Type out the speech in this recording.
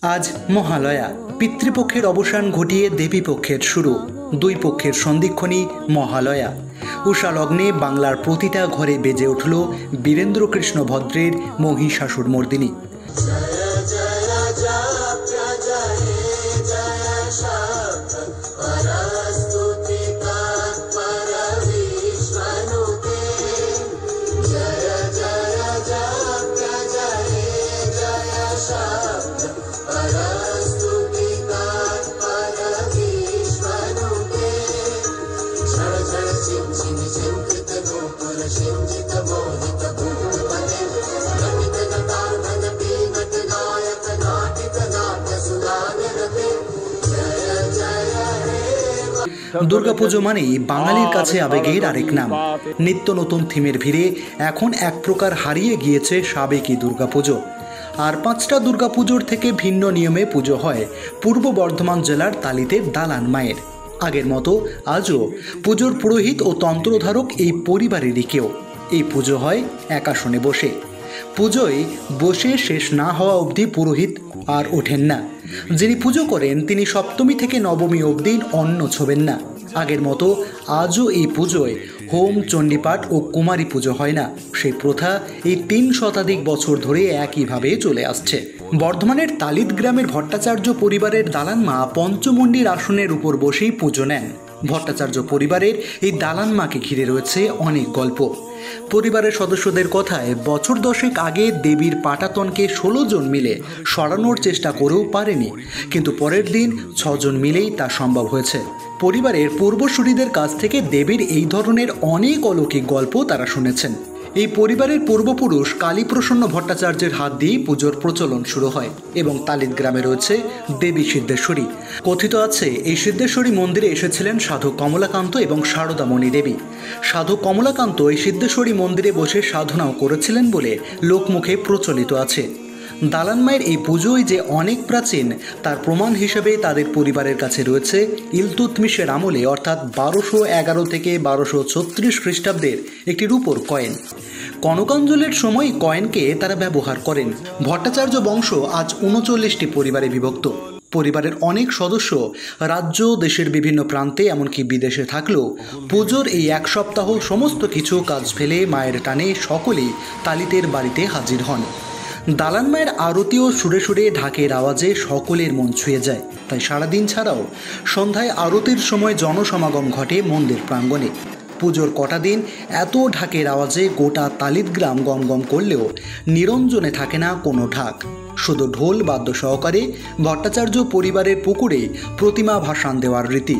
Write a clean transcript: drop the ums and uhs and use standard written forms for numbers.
আজ মহালয়া। পিতৃপক্ষের অবসান ঘটিয়ে দেবীপক্ষের শুরু। দুই পক্ষের সন্ধিক্ষণই মহালয়া। উষা লগ্নে বাংলার প্রতিটা ঘরে বেজে উঠল বীরেন্দ্রকৃষ্ণ ভদ্রের মহিষাসুরমর্দিনী। দুর্গাপুজো মানেই বাঙালির কাছে আবেগের আরেক নাম। নিত্য নতুন থিমের ভিড়ে এখন এক প্রকার হারিয়ে গিয়েছে সাবেকি দুর্গাপুজো। আর 5টা দুর্গাপুজোর থেকে ভিন্ন নিয়মে পুজো হয় পূর্ব বর্ধমান জেলার তালিতে দালান মায়ের। আগের মতো আজও পুজোর পুরোহিত ও তন্ত্রধারক এই পরিবারেরই কেউ। এই পুজো হয় একাসনে বসে। পুজোয় বসে শেষ না হওয়া অবধি পুরোহিত আর ওঠেন না। যিনি পুজো করেন তিনি সপ্তমী থেকে নবমী অবধি অন্ন ছোবেন না। আগের মতো আজও এই পুজোয় হোম, চণ্ডীপাঠ ও কুমারী পুজো হয় না। সেই প্রথা এই 3 শতাধিক বছর ধরে একইভাবে চলে আসছে। বর্ধমানের তালিত গ্রামের ভট্টাচার্য পরিবারের দালান মা পঞ্চমুণ্ডির আসনের উপর বসেই পুজো নেন। ভট্টাচার্য পরিবারের এই দালান মাকে ঘিরে রয়েছে অনেক গল্প। পরিবারের সদস্যদের কথায় বছর 10 আগে দেবীর পাটাতনকে 16 জন মিলে সরানোর চেষ্টা করেও পারেনি, কিন্তু পরের দিন 6 জন মিলেই তা সম্ভব হয়েছে। পরিবারের পূর্বসূরীদের কাছ থেকে দেবীর এই ধরনের অনেক অলৌকিক গল্প তারা শুনেছেন। এই পরিবারের পূর্বপুরুষ কালীপ্রসন্ন ভট্টাচার্যের হাত দিয়েই পুজোর প্রচলন শুরু হয় এবং তালিত গ্রামে রয়েছে দেবী সিদ্ধেশ্বরী। কথিত আছে এই সিদ্ধেশ্বরী মন্দিরে এসেছিলেন সাধু কমলাকান্ত এবং শারদামণি দেবী। সাধু কমলাকান্ত এই সিদ্ধেশ্বরী মন্দিরে বসে সাধনাও করেছিলেন বলে লোকমুখে প্রচলিত আছে। দালান মায়ের এই পুজোয় যে অনেক প্রাচীন তার প্রমাণ হিসেবে তাদের পরিবারের কাছে রয়েছে ইলতুৎমিশের আমলে অর্থাৎ 1211 থেকে 1236 খ্রিস্টাব্দের একটি রূপোর কয়েন। কনকাঞ্জলির সময় কয়েনকে তারা ব্যবহার করেন। ভট্টাচার্য বংশ আজ 39টি পরিবারে বিভক্ত। পরিবারের অনেক সদস্য রাজ্য, দেশের বিভিন্ন প্রান্তে এমনকি বিদেশে থাকলেও পুজোর এই 1 সপ্তাহ সমস্ত কিছু কাজ ফেলে মায়ের টানে সকলেই তালিতের বাড়িতে হাজির হন। দালান মায়ের আরতি ও সুরে সুরে ঢাকের আওয়াজে সকলের মন ছুঁয়ে যায়। তাই সারাদিন ছাড়াও সন্ধ্যায় আরতির সময় জনসমাগম ঘটে মন্দির প্রাঙ্গণে। পুজোর কটা দিন এত ঢাকের আওয়াজে গোটা তালিত গ্রাম গমগম করলেও নিরঞ্জনে থাকে না কোনো ঢাক, শুধু ঢোল বাদ্য সহকারে ভট্টাচার্য পরিবারের পুকুরে প্রতিমা ভাসান দেওয়ার রীতি।